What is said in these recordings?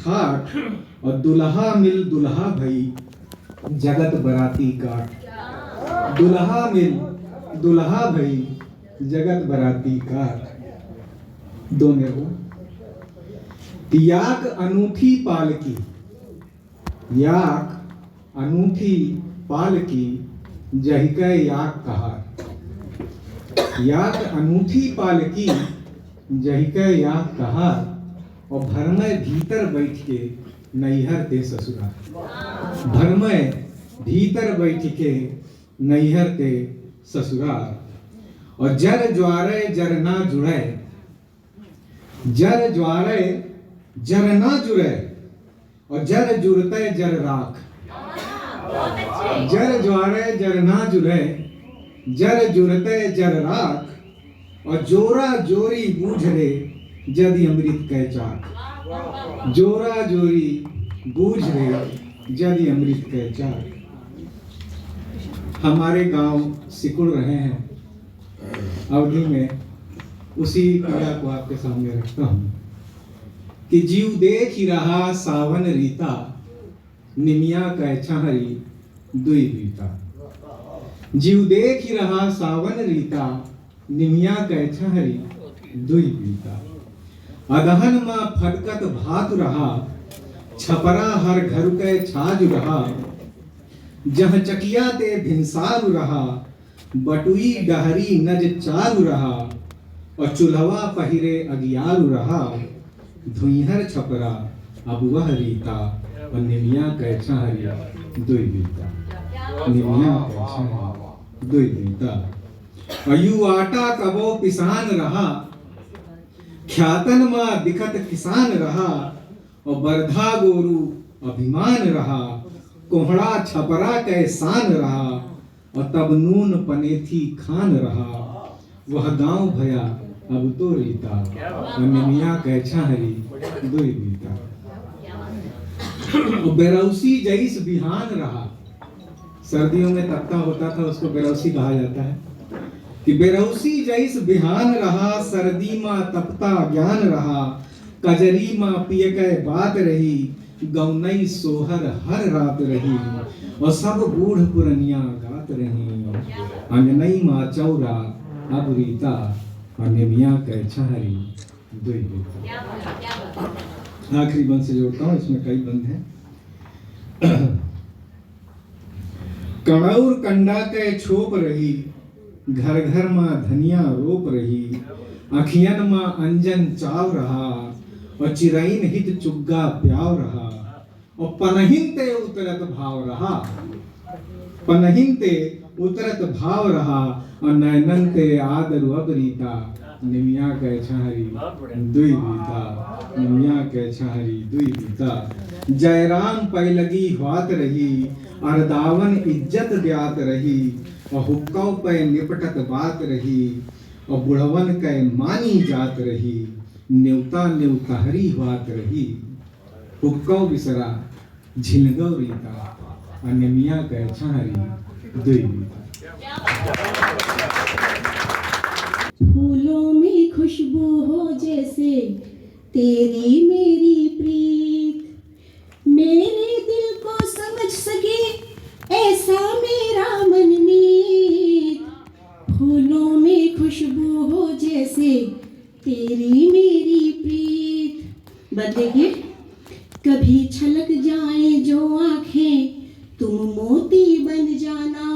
ठाठ, और दुल्हा मिल दुल्हा भई जगत बराती काट। दुल्हा मिल दुल्हा भई जगत बराती काट। दोनों को याक अनूठी पालकी, याक अनूठी पालकी जहिकै याक कहार। याक अनूठी पालकी जहिकै याक कहार, और भरमय भीतर बैठ के नैहर ते ससुराल। भरमय भीतर बैठ के नैहर ते ससुराल। और जर ज्वारे जर ना जुड़े, जर ज्वारे जर ना जुड़े, और जर जुड़ते जर राख। जर ज्वारे जर ना जुड़े, जर जुड़ते जर राख, और जोरा जोरी बूझ रे जदि अमृत कै चाक। जोरा जोरी बूझ रे जदि अमृत कै चाक। हमारे गांव सिकुड़ रहे हैं अवधि में, उसी क्रिया को आपके सामने रखता हूं कि जीव देख ही रहा सावन रीता, निमिया कै छहरी दुई बीता। जीव देख ही रहा सावन रीता, निमिया कै छहरी दुई बीता। अदहन मां फटकत भात रहा, छपरा हर घर कै छाज रहा। जह चकिया ते भिनसारु रहा, बटुई डहरी नज चारु रहा। और चूल्हवा पहिरे अगियारु रहा, धुइहर छपरा अब वह रीता। और निमिया कै छहरी दुई बीता। निमिया कै छहरी दुई बीता। अयु आटा कबो पिसान रहा, ख्यातन मां दिखत किसान रहा। और बरधा गोरु अभिमान रहा, कोहड़ा छपरा कै शान रहा। और तब नून पनेथी खान रहा, वह गांव भया अब तो रीता। और निमिया कै छहरी दुई बीता। और बेरौसी जैस बिहान रहा, सर्दियों में तपता होता था, उसको बेरौसी कहा जाता है। कि बेरौसी जैस बिहान रहा, सर्दी मां तपता ज्ञान रहा। कजरी मां पिय कै बात रही, गौनई सोहर हर रात रही। और सब बूढ़ पुरनिया गात रही, अंगनई मां चौरा अब रीता। और निमिया कै छहरी दुई बीता। आखिरी बंद से जोड़ता हूँ, इसमें कई बंद हैं। कणौर कंडा कै छोप रही, घर घर मां धनिया रोप रही। अखियन मां अंजन चाव रहा, और चिरैन हित चुग्गा प्याव रहा। और पनहिन ते उतरत भाव रहा, पनहिन ते उतरत भाव रहा। और नैनन ते आदरु अब रीता। निमिया कै छहरी दुई बीता। निमिया कै छहरी दुई बीता। जयराम पैलगी ह्वात रही, अरदावन इज्जत द्यात रही। और हुक्कौ पे निपटत बात रही, और बुढ़वन कै मानी जात रही। न्योता न्योतहरी ह्वात रही, हुक्कौ बिसरा झिलगौ रीता। और निमिया कै छहरी दुई बीता। फूलों में खुशबू हो जैसे तेरी मेरी प्रीत। मेरे दिल को समझ सके ऐसा मेरा मनमीत। फूलों में खुशबू हो जैसे तेरी मेरी प्रीत। बदलेंगे कभी छलक जाए जो आंखें, तुम मोती बन जाना।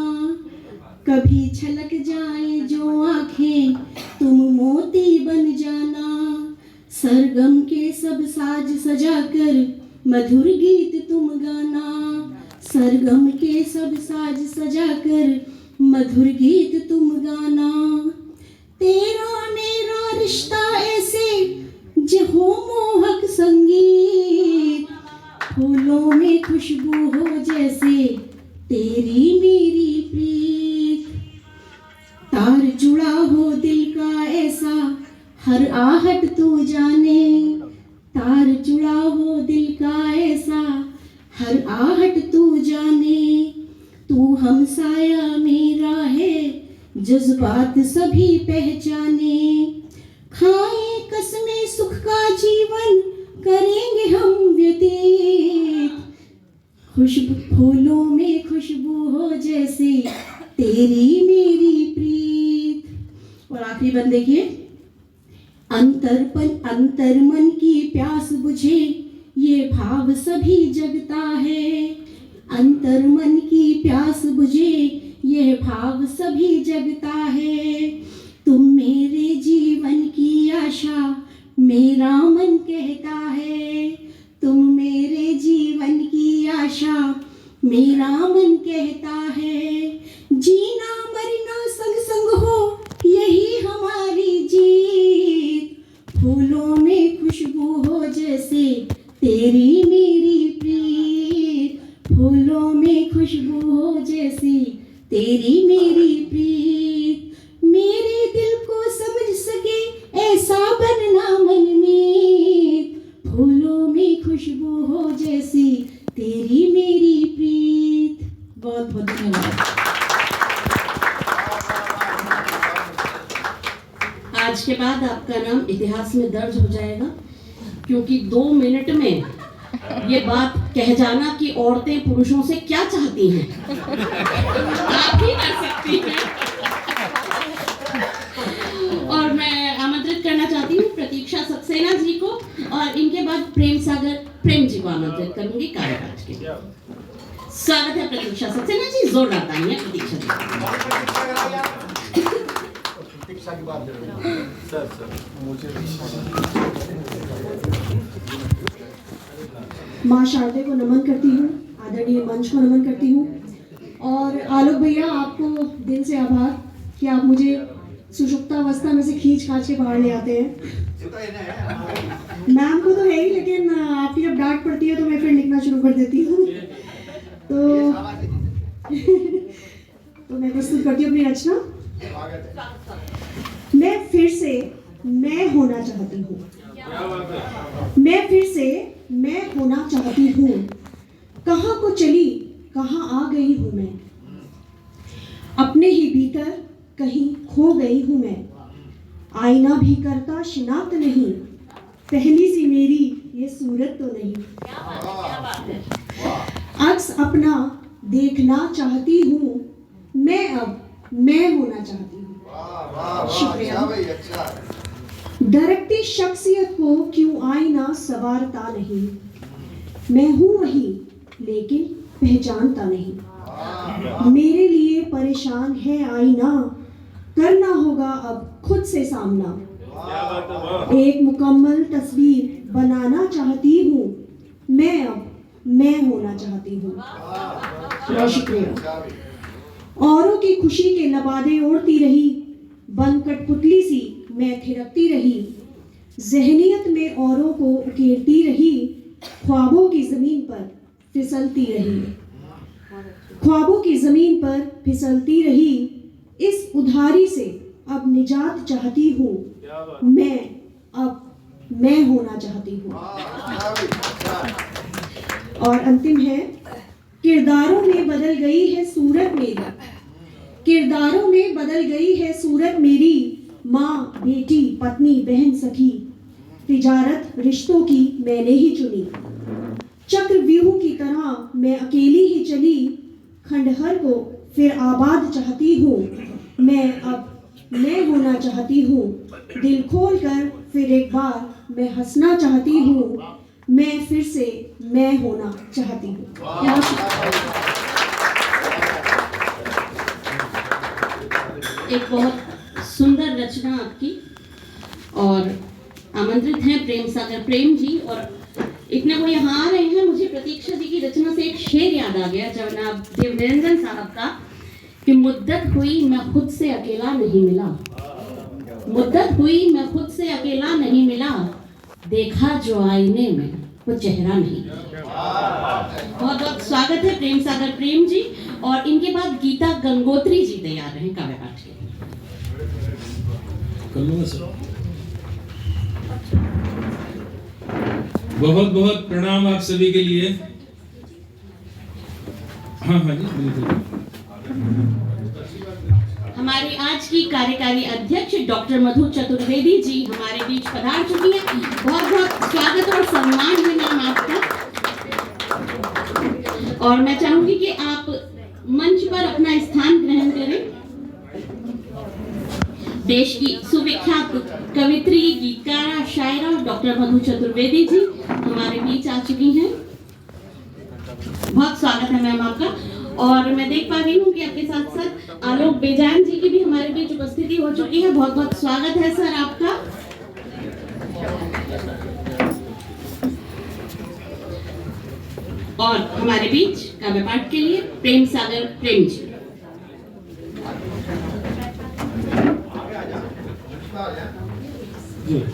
कभी छलक जाए जो आंखें, तुम मोती बन जाना। सरगम के सब साज सजाकर मधुर गीत तुम गाना। सरगम के सब साज सजाकर मधुर गीत तुम गाना। तेरा मेरा रिश्ता ऐसे जो हो मोहक संगीत। फूलों में खुशबू हो जैसे तेरी मेरी प्रीत। तार जुड़ा हो दिल का ऐसा हर आहट तू जाने। तार जुड़ा हो दिल का ऐसा हर आहट तू जाने। तू हमसाया मेरा है जज्बात सभी पहचाने। खाए कसमें सुख का जीवन करेंगे हम व्यतीत। खुशबू फूलों में खुशबू हो जैसे तेरी मेरी प्रीत। और आखिरी बंद देखिए, अंतर मन की प्यास बुझे ये भाव सभी जगता है। अंतर मन की प्यास बुझे ये भाव सभी जगता है। तुम मेरे जीवन की आशा मेरा मन कहता है। तुम मेरे जीवन की आशा मेरा मन कहता है। जीना मरना संग संग हो यही हमारी जीत। फूलों में खुशबू हो जैसे तेरी मेरी प्रीत। फूलों में खुशबू हो जैसे तेरी मेरी प्रीत। मेरे दिल को समझ सके ऐसा बनना मनमीत। फूलों में खुशबू हो जैसी तेरी मेरी प्रीत। बहुत बहुत धन्यवाद। आज के बाद आपका नाम इतिहास में दर्ज हो जाएगा, क्योंकि 2 मिनट में ये बात कह जाना कि औरतें पुरुषों से क्या चाहती हैं आप भी कर सकती हैं। और मैं आमंत्रित करना चाहती हूँ प्रतीक्षा सक्सेना जी को, और इनके बाद प्रेम जी को आमंत्रित करूंगी कार्यक्रम के लिए। स्वागत है प्रतीक्षा सक्सेना जी, जोरदार तालियां प्रतीक्षा जी। की बात सर मुझे माँ शारदे को नमन करती हूँ, आदरणीय मंच को नमन करती हूँ। और आलोक भैया, आपको दिल से आभार कि आप मुझे सुषुप्तावस्था में से खींच खाच के बाहर ले आते हैं। मैम को तो है ही, लेकिन आपकी जब डांट पड़ती है तो मैं फिर लिखना शुरू कर देती हूँ। तो मैं प्रस्तुत करती हूँ अपनी रचना। मैं फिर से मैं होना चाहती हूँ। मैं फिर से मैं होना चाहती हूँ। कहाँ को चली कहाँ आ गई हूँ मैं। अपने ही भीतर कहीं खो गई हूँ मैं। आईना भी करता शिनाख्त नहीं। पहली सी मेरी ये सूरत तो नहीं। अक्स अपना देखना चाहती हूँ मैं। अब मैं होना चाहती हूँ। शुक्रिया। डरकती शख्सियत को क्यों आईना सवारता नहीं। मैं हूँ वही लेकिन पहचानता नहीं। मेरे लिए परेशान है आईना। करना होगा अब खुद से सामना। एक मुकम्मल तस्वीर बनाना चाहती हूँ मैं। अब मैं होना चाहती हूँ। बहुत शुक्रिया। औरों की खुशी के लबादे ओढ़ती रही। बन कठपुतली सी मैं थिरकती रही। जहनियत में औरों को उकेरती रही। ख्वाबों की जमीन पर फिसलती रही। ख्वाबों की जमीन पर फिसलती रही। इस उधारी से अब निजात चाहती हूँ मैं। अब मैं होना चाहती हूँ। और अंतिम है, किरदारों में बदल गई है सूरत मेरी। किरदारों में बदल गई है सूरत मेरी। माँ बेटी पत्नी बहन सखी। तिजारत रिश्तों की मैंने ही चुनी। चक्रव्यूह की तरह मैं अकेली ही चली। खंडहर को फिर आबाद चाहती हूँ मैं। अब मैं होना चाहती हूँ। दिल खोल कर फिर एक बार मैं हंसना चाहती हूँ। मैं फिर से मैं होना चाहती हूँ। एक बहुत सुंदर रचना आपकी, और आमंत्रित हैं प्रेम सागर प्रेम जी। और इतने वो यहाँ आ रहे हैं, मुझे प्रतीक्षा जी की रचना से एक शेर याद आ गया जनाब देवनिरंजन साहब का, कि मुद्दत हुई मैं खुद से अकेला नहीं मिला। मुद्दत हुई मैं खुद से अकेला नहीं मिला। देखा जो आईने में वो चेहरा नहीं। बहुत बहुत स्वागत है प्रेम सागर प्रेम जी। और इनके बाद गीता गंगोत्री जी तैयार हैं काव्य पाठ के। बहुत बहुत प्रणाम आप सभी के लिए। हाँ जी बिल्कुल। हमारी आज की कार्यकारी अध्यक्ष डॉक्टर मधु चतुर्वेदी जी हमारे बीच पधार चुकी हैं। बहुत बहुत स्वागत और सम्मान है मैम आपका। और मैं चाहूंगी कि आप मंच पर अपना स्थान ग्रहण करें। देश की सुविख्यात कवित्री, गीतकारा, शायरा डॉक्टर मधु चतुर्वेदी जी हमारे बीच आ चुकी हैं। बहुत स्वागत है मैम आपका। और मैं देख पा रही हूँ कि आपके साथ साथ आलोक बेजान जी की भी हमारे बीच उपस्थिति हो चुकी है। बहुत बहुत स्वागत है सर आपका। और हमारे बीच काव्य पाठ के लिए प्रेम सागर प्रेम जी।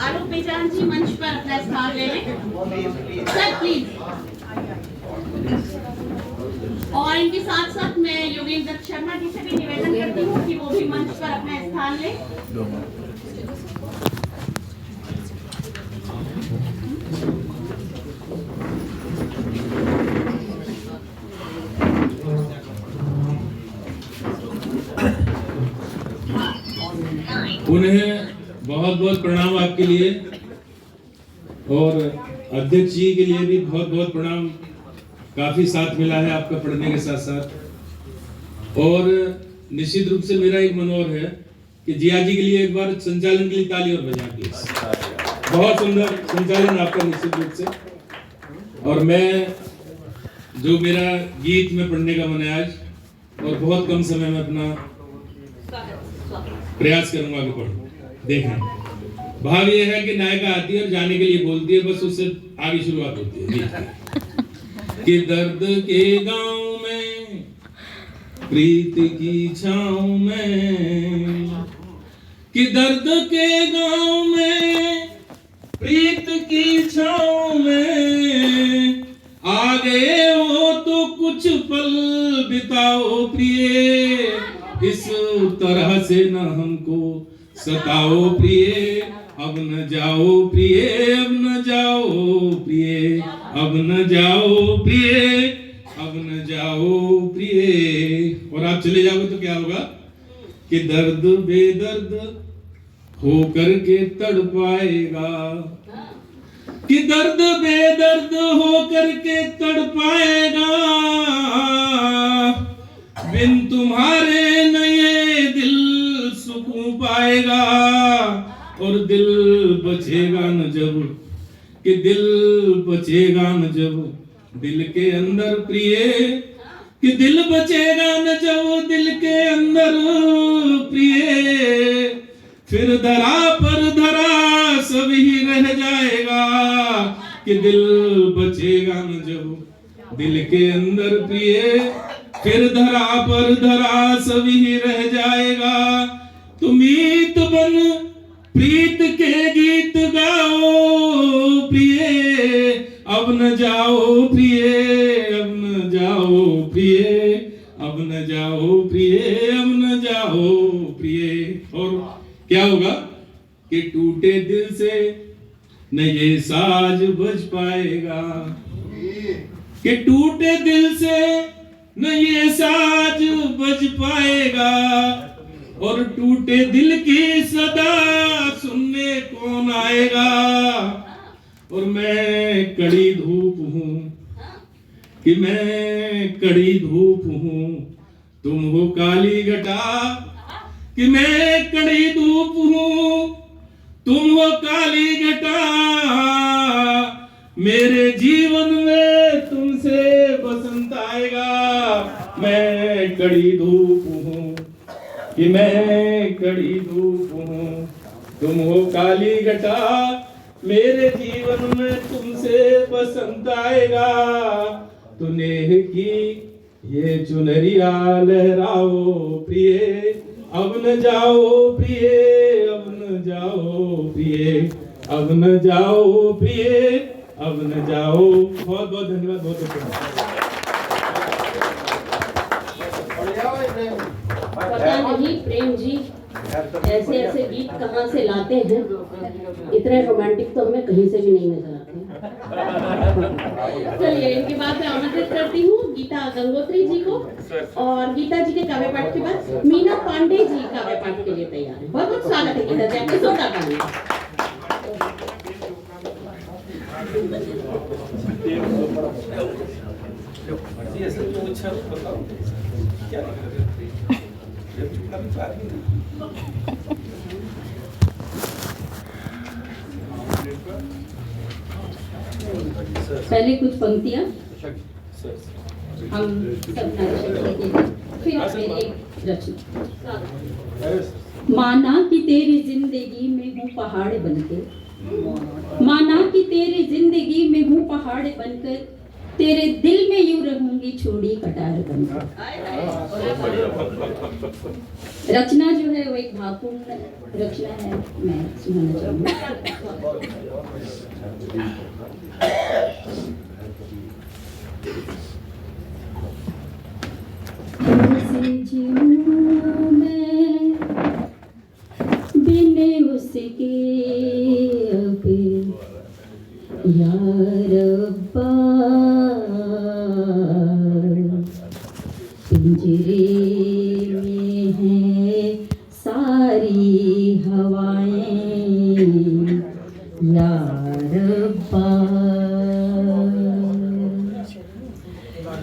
आलोक बेजान जी मंच पर अपना स्थान ले लें सर प्लीज। और इनके साथ साथ मैं योगेंद्र दत्त शर्मा जी से भी निवेदन करती हूँ कि वो भी मंच पर अपना स्थान लें। पुनः बहुत बहुत प्रणाम आपके लिए और अध्यक्ष जी के लिए भी बहुत बहुत प्रणाम। काफी साथ मिला है आपका पढ़ने के साथ साथ। और निश्चित रूप से मेरा एक मनोर है कि जिया जी के लिए एक बार संचालन के लिए ताली और बजाएं प्लीज। बहुत सुंदर संचालन आपका निश्चित रूप से। और मैं जो मेरा गीत में पढ़ने का मन है आज, और बहुत कम समय में अपना प्रयास करूंगा कि पढ़ूं। देखें भाव ये है कि नायिका आती है और जाने के लिए बोलती है, बस उससे आगे शुरुआत होती है गीत की। कि दर्द के गांव में प्रीत की छाँव में, कि दर्द के गांव में प्रीत की छाँव में, आ गए हो तो कुछ पल बिताओ प्रिय, इस तरह से न हमको सताओ प्रिय, अब न जाओ प्रिय, अब न जाओ प्रिय, अब न जाओ प्रिय, अब न जाओ प्रिय। और आप चले जाओगे तो क्या होगा कि दर्द बेदर्द हो करके तड़पाएगा, कि दर्द बेदर्द हो करके तड़पाएगा, बिन तुम्हारे नए दिल सुकून पाएगा। और दिल बचेगा न जब, कि दिल बचेगा न जब दिल के अंदर प्रिय, कि दिल बचेगा न जब दिल के अंदर प्रिय, फिर धरा पर धरा सब ही रह जाएगा, कि दिल बचेगा न जब दिल के अंदर प्रिय, फिर धरा पर धरा सब ही रह जाएगा। तुम मीत बन प्रीत के गीत गाओ प्रिय, अब न जाओ प्रिय, अब न जाओ प्रिय, अब न जाओ प्रिय, अब न जाओ प्रिय। और क्या होगा कि टूटे दिल से न ये साज बज पाएगा, कि टूटे दिल से न ये साज बज पाएगा, और टूटे दिल की सदा सुनने कौन आएगा। और मैं कड़ी धूप हूँ, कि मैं कड़ी धूप हूँ, तुम हो काली घटा, कि मैं कड़ी धूप हूँ, तुम हो काली घटा, मेरे जीवन में तुमसे बसंत आएगा। मैं कड़ी धूप हूँ, कि मैं कड़ी धूप हूँ, तुम हो काली घटा, मेरे जीवन में तुमसे बसंत आएगा। तो नेह की ये चुनरिया लहराओ प्रिय, अब न जाओ प्रिय, अब न जाओ प्रिय, अब न जाओ प्रिय, अब न जाओ। बहुत बहुत धन्यवाद, बहुत बहुत पता नहीं प्रेम जी ऐसे ऐसे गीत कहाँ से लाते हैं, इतने रोमांटिक तो हमें कहीं से भी नहीं नजर आते। चलिए इनके बाद मैं आमंत्रित करती हूँ गीता गंगोत्री जी को, और गीता जी के काव्य पाठ के बाद मीना पांडे जी काव्य पाठ के लिए तैयार है। बहुत बहुत स्वागत है गीता जी, आपके जोरदार तालियां। ये सर तो अच्छा बताओ क्या ये चुपना भी तो आदमी नहीं। पहले कुछ पंक्तियाँ सर हम सब नाचेंगे, फिर फिर एक रचना। माना कि तेरी जिंदगी में हूँ पहाड़ बनकर, माना कि तेरी जिंदगी में हूँ पहाड़ बनकर, तेरे दिल में यूं रहूंगी चूड़ी कटार बनकर। रचना जो है वो एक भावपूर्ण रचना है, मैं सुनाना चाहूंगी। कैसे जीऊं मैं बिन उसके अब, या रब्बा पिंजरे में है सारी हवाएं, या रब्बा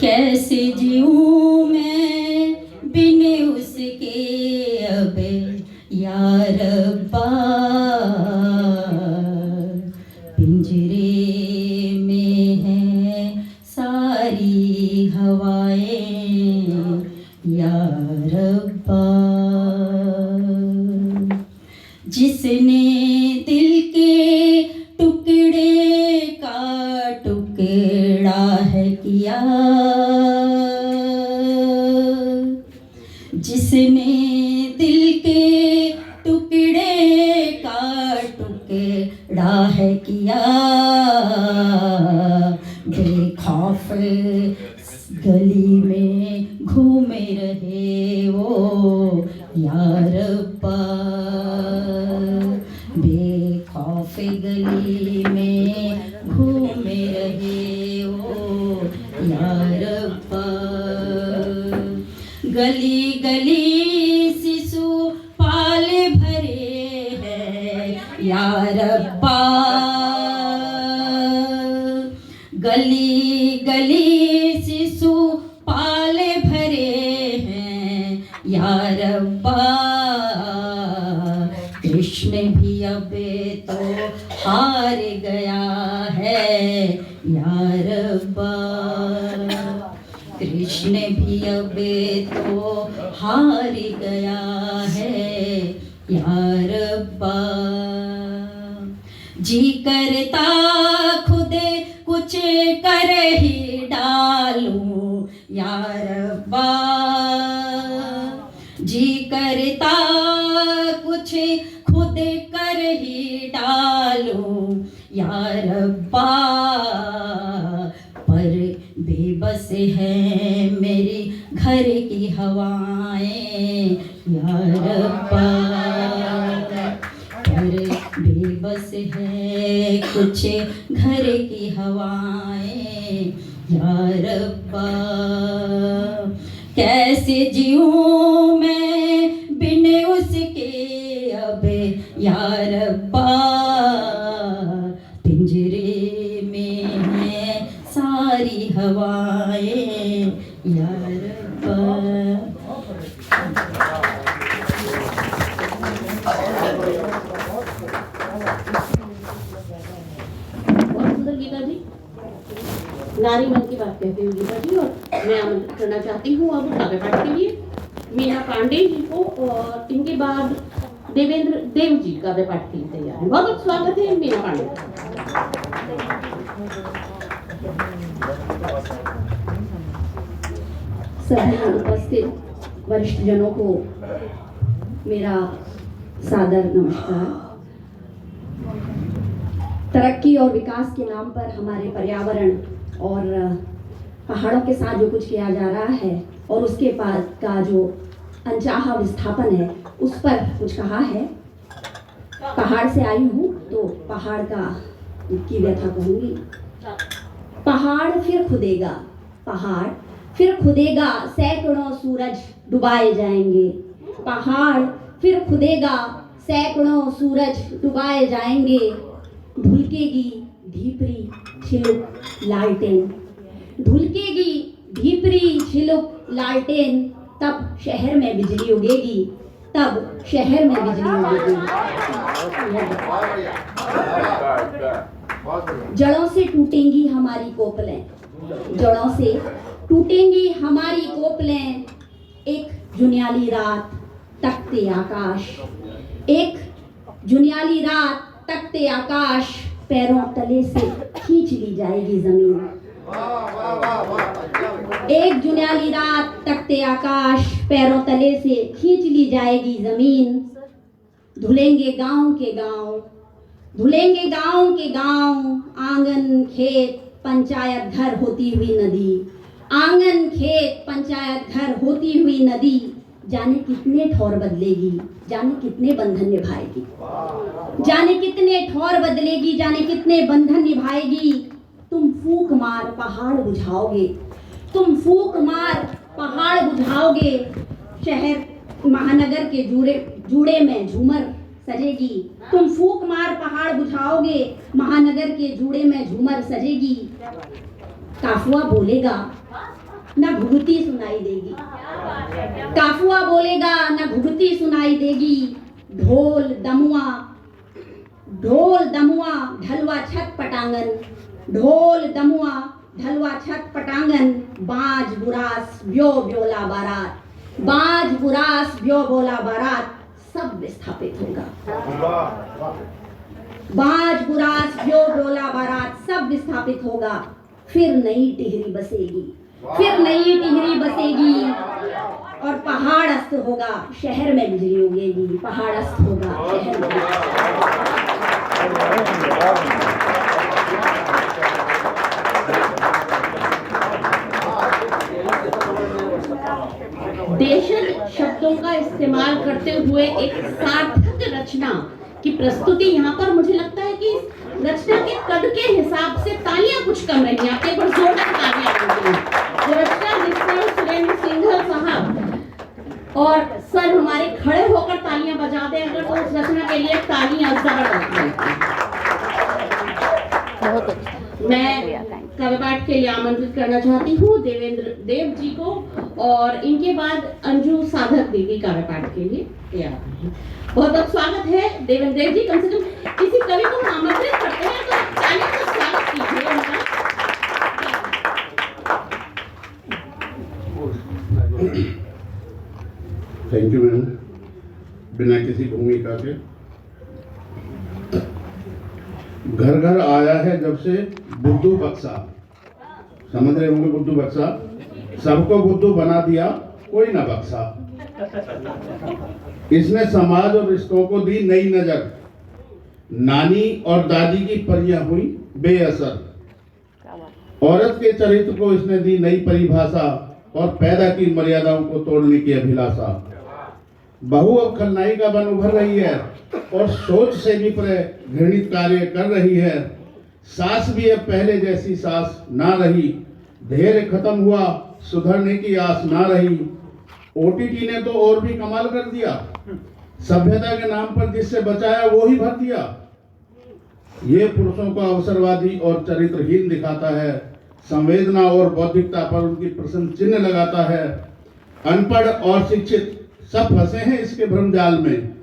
कैसे जीऊं मैं बिन उसके अब, या रब्बा पिंजरे में है सारी हवाएं, या रब्बा जिसने दिल के टुकड़े का टुकड़ा है किया, जिसने दिल के टुकड़े का टुकड़ा है किया, बेखौफ गली में घूमे रहे वो, या रब्बा बेखौफ गली में घूमे रहे वो, या रब्बा गली गली शिशु पाल भरे हैं, या रब्बा गली गली शिशु पाल भरे हैं, या रब्बा कृष्ण भी अब तो हार गया है, या रब्बा कृष्ण भी अब तो हार गया है, या रब्बा जी करता खुद कुछ कर ही डालूं, या रब्बा जी करता कुछ खुद कर ही डालूं, या रब्बा पर बेबस है मेरी घर की हवाएं, या रब्बा पर बेबस है कुछ घर की हवाएं, या रब्बा कैसे जीऊं मैं बिन उसके अब, या रब्बा पिंजरे में है सारी हवाएं, या रब्बा। बहुत सुंदर गीता जी, नारी मन की बात कहते हुए गीता जी। और मैं आमंत्रित करना चाहती हूँ अब काव्य पाठ के लिए मीना पांडे जी को, और इनके बाद देवेंद्र देव जी काव्य पाठ के लिए तैयार है। बहुत बहुत स्वागत है मीना पांडे। सभी उपस्थित वरिष्ठ जनों को मेरा सादर नमस्कार। तरक्की और विकास के नाम पर हमारे पर्यावरण और पहाड़ों के साथ जो कुछ किया जा रहा है और उसके बाद का जो अनचाहा विस्थापन है उस पर कुछ कहा है। पहाड़ से आई हूँ तो पहाड़ की व्यथा कहूँगी। पहाड़ फिर खुदेगा, पहाड़ फिर खुदेगा, सैकड़ों सूरज डुबाए जाएंगे। पहाड़ फिर खुदेगा, सैकड़ों सूरज डुबाए जाएंगे। ढुलकेगी धीपरी छिलुक लालटेन, ढुलकेगी भीपरी झिलुक लालटेन, तब शहर में बिजली उगेगी, तब शहर में बिजली उगेगी। जड़ों से टूटेंगी हमारी कोपलें, जड़ों से टूटेंगी हमारी कोपलें, एक जुनियाली रात तकते आकाश, एक जुनियाली रात तकते आकाश, पैरों तले से खींच ली जाएगी जमीन। एक जुनियाली रात तकते आकाश, पैरों तले से खींच ली जाएगी जमीन। धुलेंगे गांव के गांव, धुलेंगे गांव के गांव, आंगन खेत पंचायत घर होती हुई नदी, आंगन खेत पंचायत घर होती हुई नदी। जाने कितने ठौर बदलेगी, जाने कितने बंधन निभाएगी, जाने कितने ठौर बदलेगी, जाने कितने बंधन निभाएगी। तुम फूंक मार पहाड़ बुझाओगे, तुम फूंक मार पहाड़ बुझाओगे, शहर महानगर के जूड़े में झूमर सजेगी। तुम फूंक मार पहाड़ बुझाओगे, महानगर के जूड़े में झूमर सजेगी। काफुआ बोलेगा ना घुघुती सुनाई देगी, काफुआ बोलेगा ना घुघुती सुनाई देगी। ढोल दमुआ, ढोल दमुआ ढलवा छत पटांगन, ढोल दमुआ ढलवा छत पटांगन। बाज बुरास ब्यो ब्योला बारात, बाज बुरास ब्यो बोला बारात, सब विस्थापित होगा। बाज बुरास ब्यो ब्योला बारात, सब विस्थापित होगा। फिर नई टिहरी बसेगी, फिर नई टिहरी बसेगी, और पहाड़ अस्त होगा, शहर में बिजली उगेगी। पहाड़ अस्त होगा, शहर में। देशज शब्दों का इस्तेमाल करते हुए एक सार्थक रचना की प्रस्तुति यहाँ पर मुझे लगता है कि रचना के कद के हिसाब से तालियां कुछ कम रही हैं। आप एक बार जोरदार तालियां बजाइए। जो रचना जिस पर सुरेंद्र सिंघल साहब और सर हमारे खड़े होकर तालियां बजा दें अगर, तो उस रचना के लिए तालियां जबरदस्त। मैं काव्य पाठ के लिए आमंत्रित करना चाहती हूँ देवेंद्र देव जी को, और इनके बाद अंजू साधक दीदी काव्य पाठ के लिए तैयार हैं। बहुत बहुत स्वागत है देवेंद्र देव जी। कम से कम किसी कवि को हम आमंत्रित करते हैं तो तालियों से स्वागत कीजिए उनका। Thank you ma'am. बिना किसी भूमिका के घर घर आया है जब से बुद्धू बक्सा, समझ रहे होंगे बुद्धू बक्सा, सबको बुद्धू बना दिया कोई ना बक्सा। इसने समाज और रिश्तों को दी नई नजर, नानी और दादी की परियां हुई बेअसर। औरत के चरित्र को इसने दी नई परिभाषा, और पैदा की मर्यादाओं को तोड़ने की अभिलाषा। बहू अब खलनायिका बन उभर रही है, और सोच से विपरीत घृणित कार्य कर रही है। सास भी अब पहले जैसी सास ना रही, धैर्य खत्म हुआ, सुधरने की आस ना रही। ओटीटी ने तो और भी कमाल कर दिया, सभ्यता के नाम पर जिससे बचाया वो ही भर दिया। ये पुरुषों को अवसरवादी और चरित्रहीन दिखाता है, संवेदना और बौद्धिकता पर उनकी प्रश्न चिन्ह लगाता है। अनपढ़ और शिक्षित सब फंसे हैं इसके भ्रमजाल में।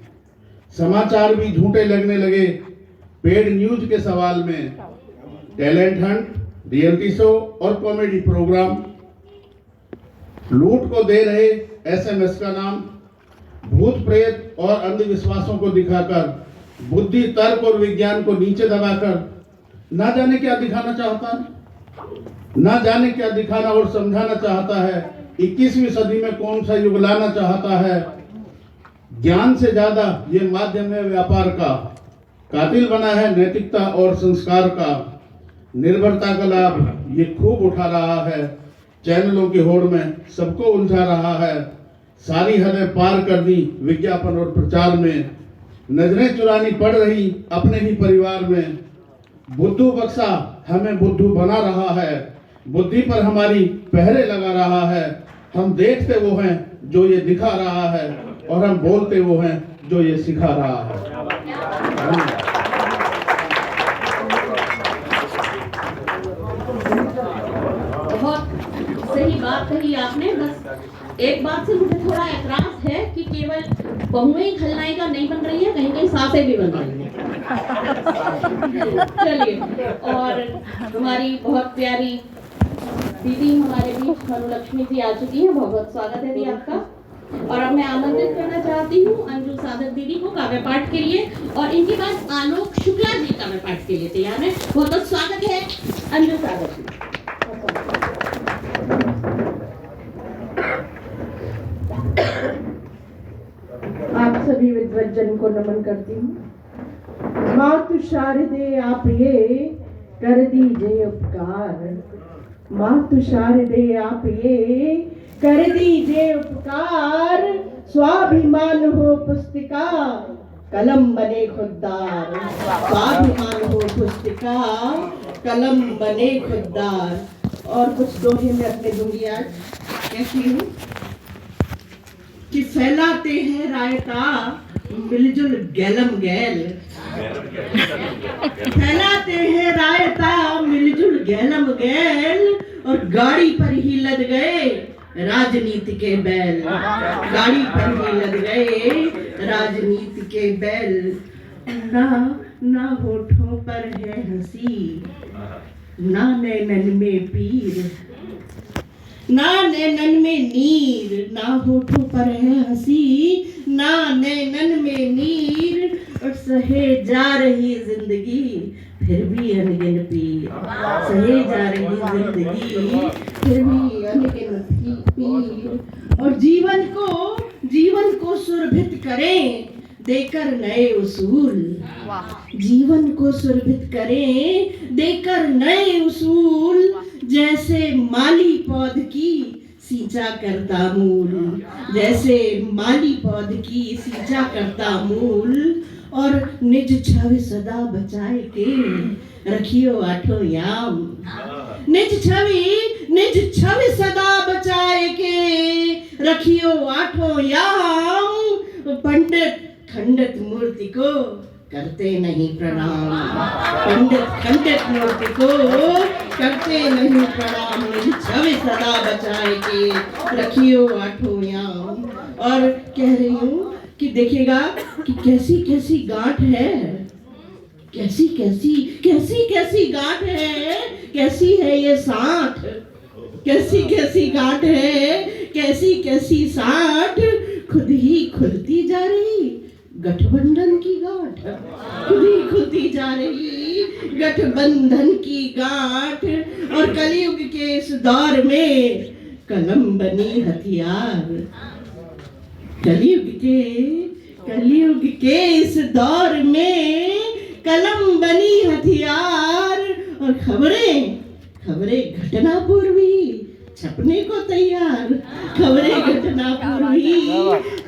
समाचार भी झूठे लगने लगे पेड न्यूज के सवाल में। टैलेंट हंट, रियलिटी शो और कॉमेडी प्रोग्राम लूट को दे रहे एसएमएस का नाम। भूत प्रेत और अंधविश्वासों को दिखाकर, बुद्धि तर्क और विज्ञान को नीचे दबाकर ना जाने क्या दिखाना चाहता है, ना जाने क्या दिखाना और समझाना चाहता है। 21वीं सदी में कौन सा युग लाना चाहता है। ज्ञान से ज्यादा ये माध्यम है व्यापार का, कातिल बना है नैतिकता और संस्कार का। निर्भरता का लाभ ये खूब उठा रहा है, चैनलों की होड़ में सबको उलझा रहा है। सारी हदें पार कर दी विज्ञापन और प्रचार में, नजरें चुरानी पड़ रही अपने ही परिवार में। बुद्धू बक्सा हमें बुद्धू बना रहा है, बुद्धि पर हमारी पहरे लगा रहा है। हम देखते वो हैं जो ये दिखा रहा है, और हम बोलते वो हैं जो ये सिखा रहा है। बहुत सही बात कही आपने। बस एक बात से मुझे थोड़ा एतराज है कि केवल बहुएं ही खलनायिका नहीं बन रही है, कहीं कहीं सासें भी बन रही हैं। चलिए, और हमारी बहुत प्यारी दीदी हमारे बीच मनुलक्ष्मी जी आ चुकी हैं। बहुत बहुत स्वागत है दी आपका। और अब मैं आमंत्रित करना चाहती हूँ अंजू सादत दीदी को काव्य पाठ के लिए, और इनके बाद आलोक शुक्ला जी काव्य पाठ के लिए तैयार है। बहुत बहुत स्वागत है अंजू सादत जी। आप सभी विद्वज्जन को नमन करती हूँ। मातु शारदे आप ये कर दीजिए उपकार, मातु शारदे आप ये कर दीजिए उपकार, स्वाभिमान हो पुस्तिका कलम बने खुददार, स्वाभिमान हो पुस्तिका कलम बने खुददार। और कुछ दोहे में अपने दूंगी आज। कहती हूँ कि फैलाते हैं रायता मिलजुल गैलम गैल, फैलाते हैं रायता मिलजुल गैलम गैल, और गाड़ी पर ही लद गए राजनीति के बैल, गाड़ी पर ही लद गए राजनीति के बैल। ना होठों पर है हंसी, ना नैनन में पीर, ना नैनन में नीर, ना होठों पर है हंसी, ना नैनन में नीर, और सहे जा रही जिंदगी फिर भी अनगिन पीर, सहे जा रही जिंदगी फिर भी अनगिन पीर। और जीवन को सुरभित करें देकर नए उसूल, जीवन को सुरभित करें देकर नए उसूल, जैसे माली पौध की सींचा करता मूल, जैसे माली पौध की सींचा करता मूल। और निज छवि सदा बचाए के रखियो आठों याम, निज छवि सदा बचाए के रखियो आठों याम। पंडित खंडित मूर्ति को करते नहीं प्रणाम, पंडित खंडित मूर्ति को करते नहीं प्रणाम, निज छवि सदा बचाए के रखियो आठों याम। और कह रही हूँ कि देखिएगा कि कैसी कैसी गांठ है, कैसी कैसी गांठ है, कैसी है ये साठ, कैसी कैसी गांठ है, कैसी कैसी साठ, खुद ही खुलती जा रही गठबंधन की गांठ, खुद ही खुलती जा रही गठबंधन की गांठ। और कलयुग के इस दौर में कलम बनी हथियार, कलयुग के इस दौर में कलम बनी हथियार। और खबरें घटना पूर्वी छपने को तैयार, खबरें घटना पूर्वी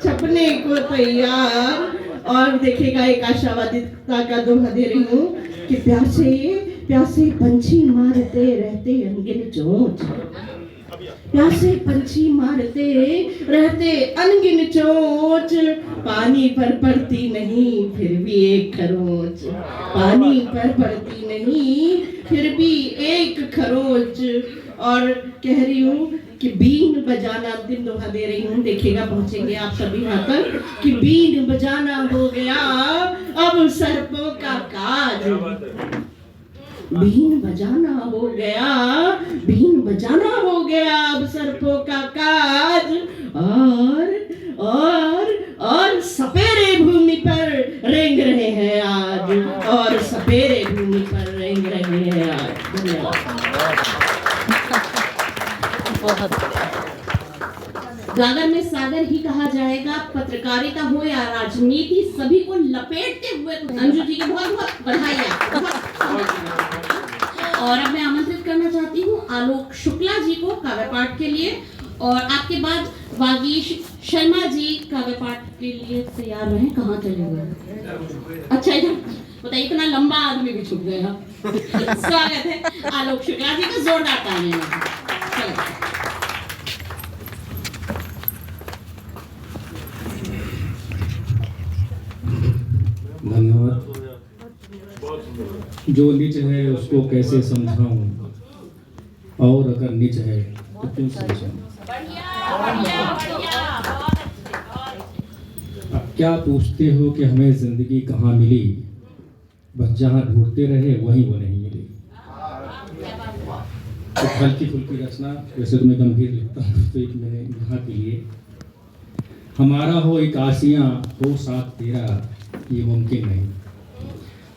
छपने को तैयार। और देखिएगा एक आशावादिता का दोहा दे रही हूँ कि प्यासे पंछी मारते रहते अनगिन चोंच, प्यासे पंछी मारते रहते अनगिन चोंच, पानी पर पड़ती नहीं फिर भी एक खरोंच, पानी पर पड़ती नहीं फिर भी एक खरोंच। और कह रही हूँ कि बीन बजाना, अंतिम दोहा दे रही हूँ, देखिएगा पहुंचेंगे आप सभी यहाँ तक, कि बीन बजाना हो गया अब सर्पों का काज, बीन बजाना हो गया, बीन बजाना हो गया अब सर्पों का काज। और सपेरे भूमि पर रेंग रहे हैं आज, और सपेरे भूमि पर रेंग रहे हैं आज। धन्यवाद। गागर में सागर ही कहा जाएगा। पत्रकारिता हो या राजनीति, सभी को लपेटते हुए अंजू जी की बहुत बहुत बधाइयाँ। और अब मैं आमंत्रित करना चाहती हूँ आलोक शुक्ला जी को काव्य पाठ के लिए, और आपके बाद वागीश शर्मा जी काव्य पाठ के लिए तैयार रहे। कहाँ चले गए? अच्छा इधर बताइए, इतना लंबा आदमी भी छुप गया। स्वागत है आलोक शुक्ला जी का, जोरदार तालियां। धन्यवाद। जो निज है उसको कैसे समझाऊं, और अगर निज है तो क्यों समझो। अब क्या पूछते हो कि हमें जिंदगी कहाँ मिली, बस जहाँ ढूंढते रहे वहीं वो नहीं मिली। तो हल्की फुल्की रचना, वैसे तो मैं गंभीर लिखता हूँ, तो एक मैंने यहाँ के लिए, हमारा हो एक आसियाँ हो साथ तेरा ये मुमकिन नहीं,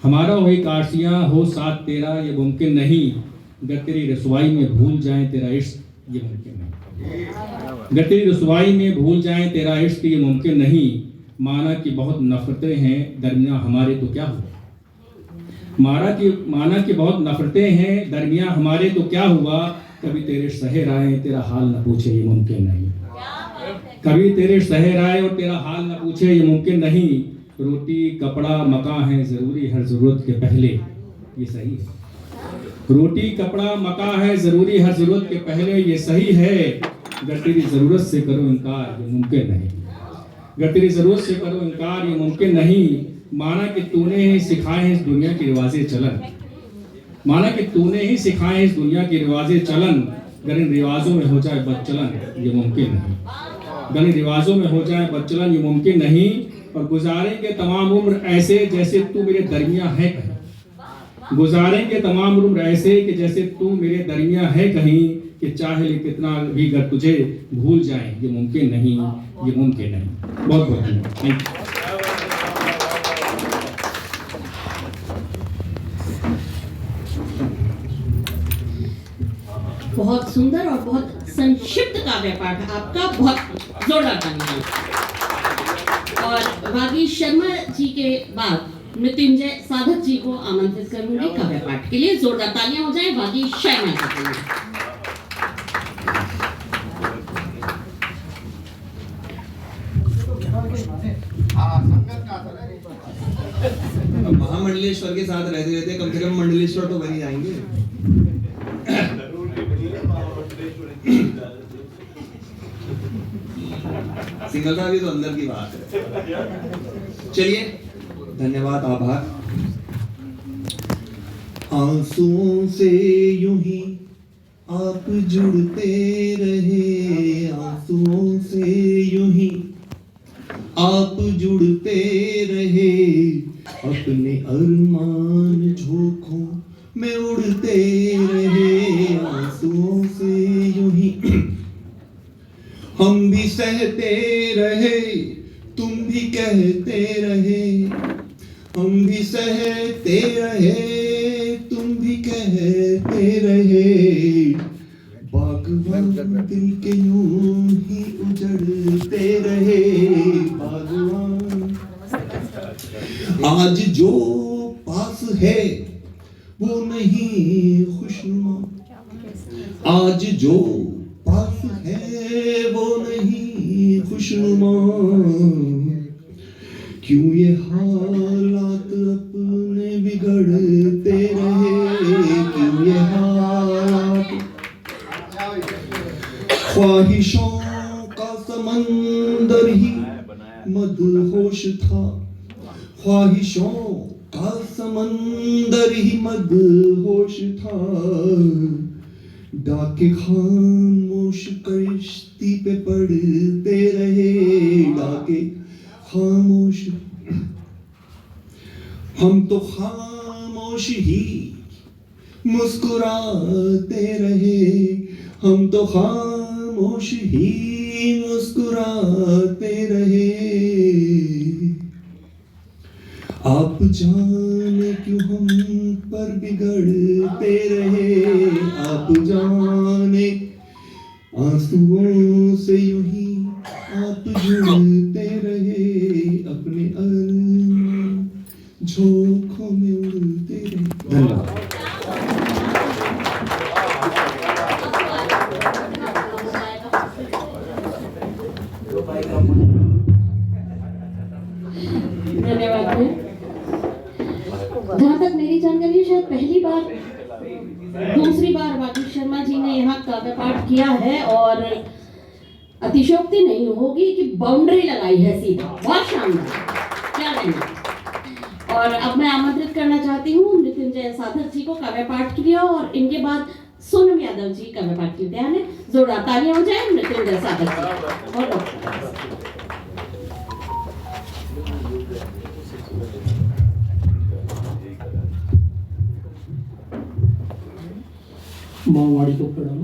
हमारा हो एक आसियाँ हो साथ तेरा ये मुमकिन नहीं, अगर तेरी रसवाई में भूल जाए तेरा इश्क ये मुमकिन नहीं, अगर तेरी रसवाई में भूल जाए तेरा इश्क ये मुमकिन नहीं, माना कि बहुत नफरतें हैं दरमियाँ हमारे तो क्या हुआ, माना कि बहुत नफरतें हैं दरमियाँ हमारे तो क्या हुआ, कभी तेरे शहर आए तेरा हाल न पूछे ये मुमकिन नहीं, कभी तेरे शहर आए और तेरा हाल न पूछे ये मुमकिन नहीं, रोटी कपड़ा मकान है ज़रूरी हर ज़रूरत के पहले ये सही है, रोटी कपड़ा मकान है ज़रूरी हर ज़रूरत के पहले ये सही है, अगर तेरी ज़रूरत से करो इनकार ये मुमकिन नहीं, अगर तेरी ज़रूरत से करो इनकार ये मुमकिन नहीं, माना कि तूने ही सिखाए हैं इस दुनिया के रिवाजे चलन, माना कि तूने ही सिखाए इस दुनिया के रिवाजे चलन, अगर इन रिवाजों में हो जाए बदचलन ये मुमकिन नहीं, अगर इन रिवाजों में हो जाए बदचलन ये मुमकिन नहीं, और गुजारेंगे तमाम उम्र ऐसे जैसे तू मेरे दरमियाँ है कहीं, गुजारेंगे तमाम उम्र ऐसे कि जैसे तू मेरे दरमियाँ है कहीं, कि चाहे ले कितना भी अगर तुझे भूल जाए ये मुमकिन नहीं, ये मुमकिन नहीं। बहुत बहुत धन्यवाद, थैंक यू। बहुत सुंदर और बहुत संक्षिप्त काव्य पाठ आपका, बहुत जोरदार तालियां। और वागीश शर्मा जी के बाद मृत्युंजय साधक जी को आमंत्रित करूंगी काव्य पाठ के लिए। जोरदार तालियां हो जाए वागीश शर्मा जी के लिए। महामंडलेश्वर के साथ रहते रहते कम से कम मंडलेश्वर तो बन ही जाएंगे। सिंगलता भी तो अंदर की बात है। चलिए, धन्यवाद, आभार। आंसुओं से यूं ही आप जुड़ते रहे, आंसुओं से यूं ही आप जुड़ते रहे, अपने अरमान झोंकों में उड़ते रहे, आंसुओं से यूं ही हम भी सहते रहे, तुम भी कहते रहे, हम भी सहते रहे, तुम भी कहते रहे, बागवान दिल के यूं ही उजड़ते रहे, बागवान। आज जो पास है वो नहीं खुशनुमा, आज जो पास है वो नहीं खुशनुमा, क्यों ये हालात अपने बिगड़ते रहे, क्यों ये हालात। ख्वाहिशों का समंदर ही मदहोश था, ख्वाहिशों का समंदर ही मदहोश था, डाके खामोश कश्ती पे पड़ते रहे, डाके खामोश। हम तो खामोश ही मुस्कुराते रहे, हम तो खामोश ही मुस्कुराते रहे, आप जाने क्यों हम पर बिगड़ते रहे, आप जाने आंसुओं से यूं ही आप जुड़ते रहे, अपने अरमान झोंकों में उड़ते रहे। धन्यवाद। धन्यवाद है। जहाँ तक मेरी जानकारी शायद पहली बार दूसरी बार वागीश शर्मा जी ने यहाँ काव्य पाठ किया है, और अतिशयोक्ति नहीं होगी कि बाउंड्री लगाई है सीधा, बहुत शानदार, क्या कहना। और अब मैं आमंत्रित करना चाहती हूँ मृत्युंजय साधक जी को काव्य पाठ के लिए, और इनके बाद सोनम यादव जी का मैं पाठ के ध्यान है, जोरदार तालियां हो जाए नृत्य सागर जी और माओवाड़ी को प्रणाम।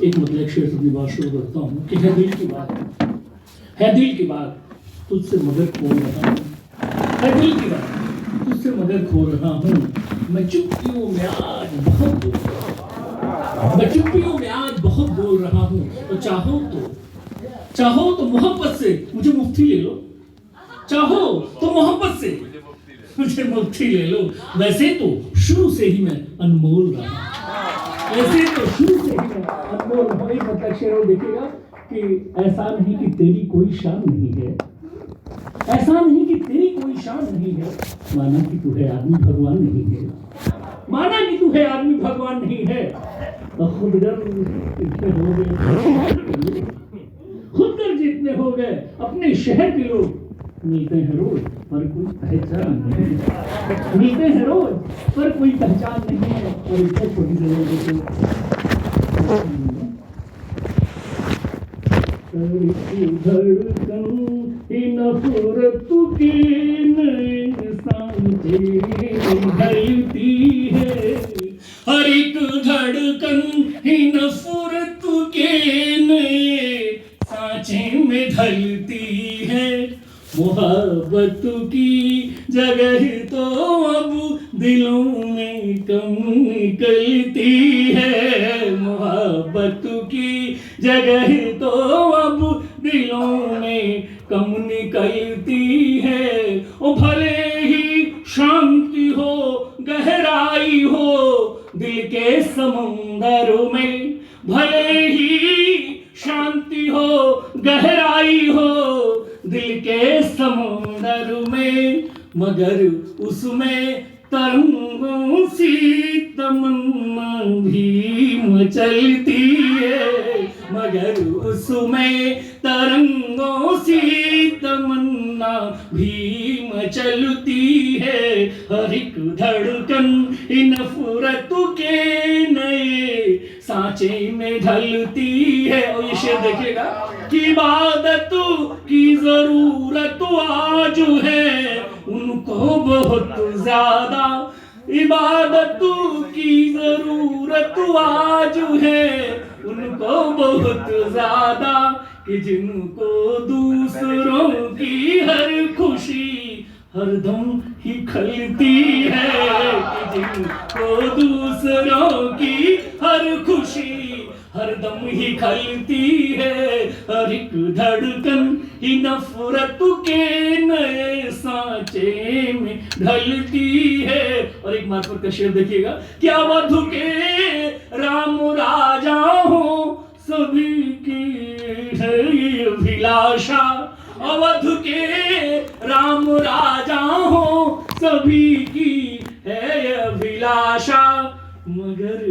एक मतलब शेर से अपनी बात शुरू करता हूँ कि है दिल की बात, है दिल की बात तुझसे मदद खोल रहा हूँ, है दिल की बात तुझसे मदद खोल रहा हूँ। मैं चुप्पियों में आज बहुत बोल रहा हूँ, मैं चुप्पियों में आज बहुत बोल रहा हूँ। तो चाहो तो मोहब्बत से मुझे मुफ्ती ले लो, चाहो तो मोहब्बत से मुझे मुफ्ती ले लो। वैसे तो शुरू से ही मैं अनमोल रहा हूँ, ऐसे तो शुरू से ही मैं अनमोल हूँ। एक मतलब शेर देखिएगा कि ऐसा नहीं कि तेरी कोई शान नहीं है, ऐसा नहीं कि तेरी कोई शान नहीं है, माना कि तू है आदमी भगवान नहीं है, माना कि तू है आदमी भगवान नहीं है। तो खुदगर्ज इतने हो गए अपने शहर के लोग, मिलते हैं रोज पर कोई पहचान नहीं है, मिलते हैं रोज पर कोई पहचान नहीं है। और इसको छोटी सी धड़कन ही नफरत की इंसान ढलती है, हर एक धड़कन ही नफरत के नए सांचे में ढलती है। मोहब्बत की जगह तो अब दिलों में कम निकलती है, मोहब्बत की जगह तो अब दिलों में कम निकलती है। ओ भले ही शांति हो गहराई हो दिल के समुंदर में, भले ही शांति हो गहराई हो दिल के समुंदर में, मगर उसमें तरंगों सी तमन्ना भी मचलती है, मगर उसमें तरंगों सी तमन्ना भी मचलती है। हर एक धड़कन नफरत के नए सांचे में ढलती है। और ये शेर देखिएगा कि इबादत की जरूरत आज है उनको बहुत ज्यादा, इबादत की जरूरत आज है उनको बहुत ज्यादा, कि जिनको दूसरों की हर खुशी हरदम ही खलती है, कि जिनको दूसरों की हर खुशी हरदम ही खलती है। हर एक धड़कन ही नफरत के नए सांचे में ढलती है। और एक मार्फत का शेर देखिएगा, क्या वधु के राम राजा हो सभी की है ये अभिलाषा, अवध के राम राजा हो सभी की है अभिलाषा, मगर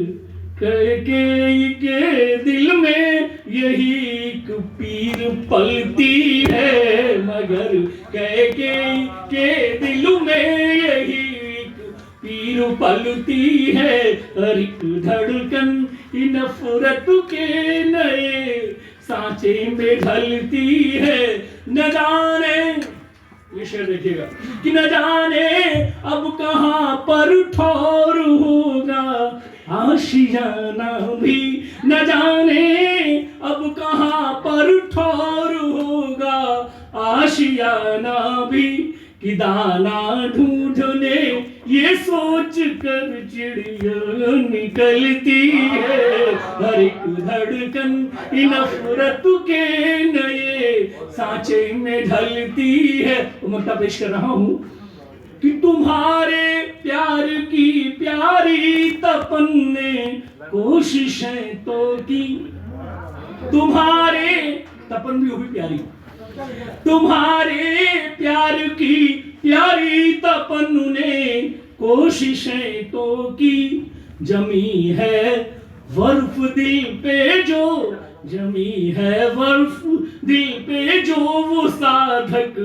कैकेयी के दिल में यही एक पीर पलती है, मगर कैकेयी के दिल में यही एक पीर पलती है। हर एक धड़कन नफरत के नए सांचे में ढलती है। न जाने, ये शेर देखिएगा, कि न जाने अब कहाँ पर ठौर होगा आशियाना भी, न जाने अब कहाँ पर ठौर होगा आशियाना भी, कि दाना ढूंढने ये सोच कर चिड़िया निकलती है। हर एक धड़कन नफरत के नए सांचे में ढलती है। उम्र पेश कर रहा हूँ कि तुम्हारे प्यार की प्यारी तपन ने कोशिशें तो की, तुम्हारे तपन भी होगी प्यारी, तुम्हारे प्यार की प्यारी तपन ने कोशिशें तो की, जमी है बर्फ दिल पे जो, जमी है बर्फ दिल पे जो वो साधक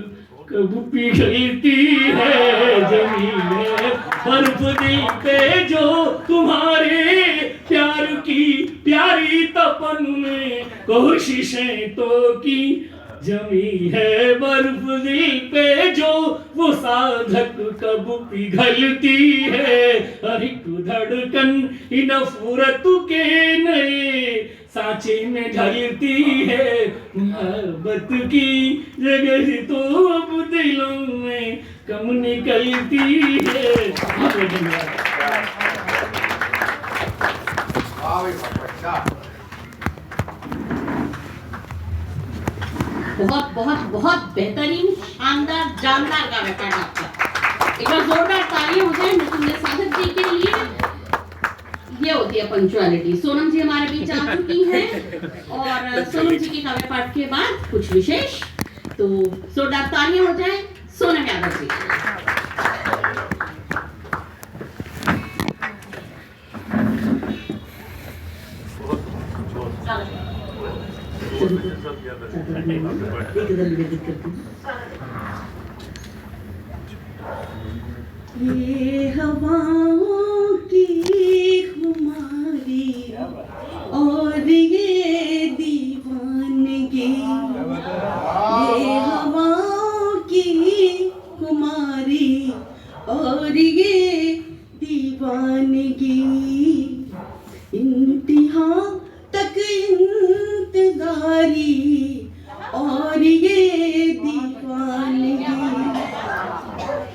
कब पिघलती है जमीन, बर्फ दिल पे जो तुम्हारे प्यार की प्यारी तपन में कोशिशें तो की जमी है, बर्फ दिल पे जो वो साधक कब पिघलती है, हर एक धड़कन नफरत के नए सांचे में ढलती है, मोहब्बत की जगह तो अब दिलों में कम निकलती है। बहुत बहुत बहुत बेहतरीन, शानदार, जानदार गाना पाठ आपका। एक बार जोरदार तालियां हो जाए नृत्य साधक जी के लिए। ये होती है पंक्चुअलिटी। सोनम जी हमारे बीच आ चुकी हैं और सोनम जी के काव्य पाठ के बाद कुछ विशेष, तो जोरदार तालियां हो जाए सोनम यादव जी। ये हवाओं की खुमारी और ये दीवानगी, ये हवाओं की खुमारी और ये दीवानगी, इंतहा तक इंतजारी और ये दीवानगी,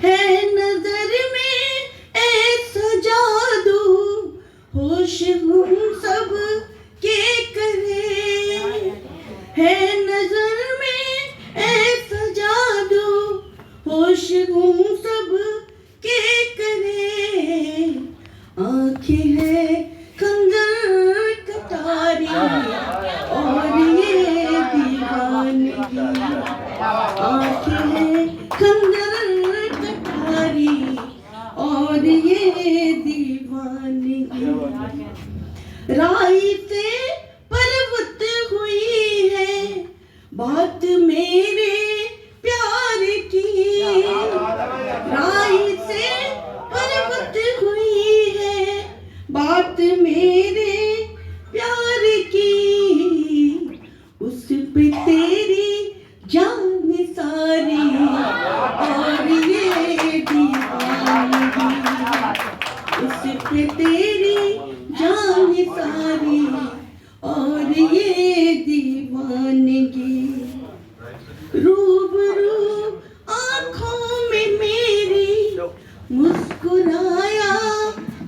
है नजर में ऐसा जादू, होश हम सब के करे, है नजर में ऐसा जादू, होश हम सब के करे, आंखें है खंजर कटारी और ये दीवानगी, आंखें है खंजर कटारी और ये दीवानगी, राई से पर्वत हुई है बात मेरे प्यार की, राई से पर्वत हुई है बात मेरे प्यार की, उस पे तेरी जान सारी और ये दीवानगी, उस पे तेरी जान सारी और ये दीवानगी, रूबरू आँखों में मेरी मुस्कुराया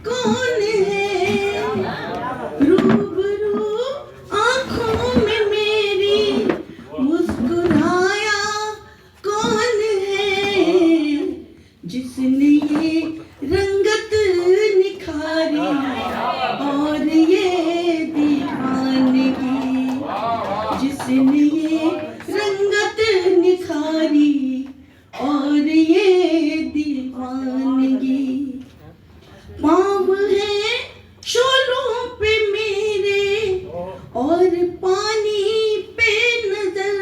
कौन है, रूबरू आँखों में मेरी मुस्कुराया कौन है, जिसने ये रंगत निखारी और ये दीवानगी, जिसने ये रंगत निखारी और ये दीवानगी, पाँव है शोलों पे मेरे और पानी पे नजर,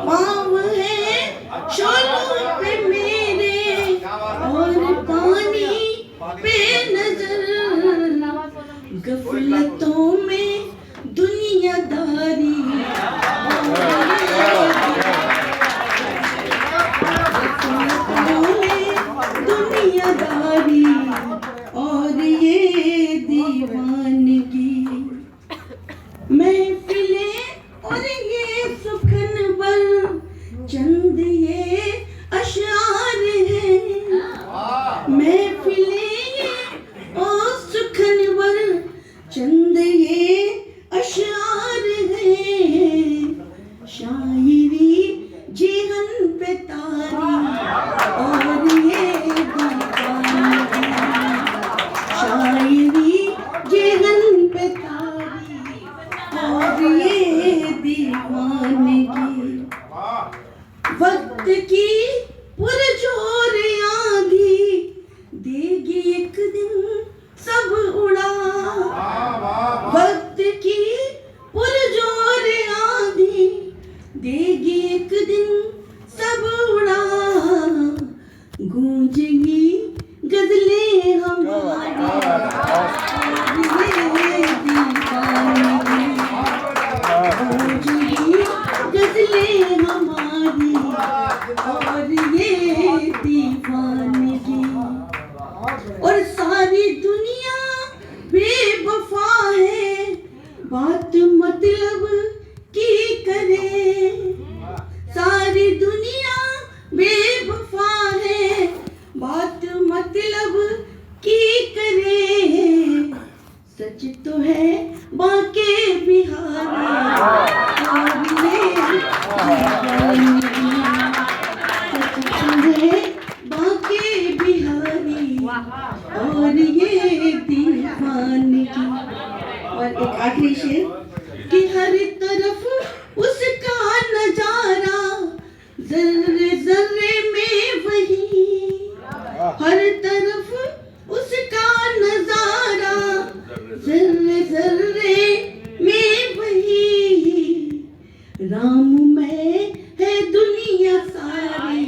पाँव है शोलों पे मेरे और पानी पे नजर, गफलतों में दुनियादारी दुनियादारी और ये दीवानगी, महफिलें और ये सुखनवर चंद ये अशआर हैं, महफिलें और सुखनवर चंद ये अशआर हैं, शायरी जीवन पे तारी और ये दीवानगी, शायरी जीवन पे तारी और ये दीवानगी, वक्त की पुरजोर आंधी देगी एक दिन सब उड़ा, वक्त की पुरजोर आंधी देगी एक दिन सब बात मतलब की करे, सारी दुनिया बेवफा है, बात मतलब की करे, सच तो है बाके बिहारी, और ये सच तो है बाके बिहारी, और ये दीवानगी। और एक आखिरी शेर कि हर तरफ उसका नजारा, जर्रे जर्रे में वही, हर तरफ उसका नजारा, जर्रे जर्रे में वही, राम में है दुनिया सारी,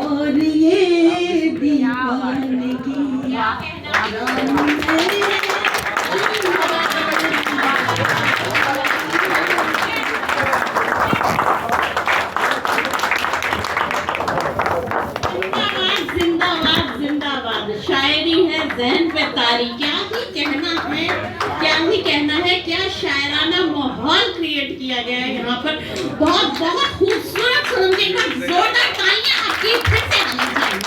और ये दीवानगी, राम में जिंदाबाद जिंदाबाद। शायरी है ज़हन पे तारी, क्या ही कहना है, क्या ही कहना है, क्या शायराना माहौल क्रिएट किया गया है यहाँ पर। बहुत बहुत खूबसूरत सुनूंगी, एक बार जोरदार तालियां आपकी फिर से आनी चाहिए।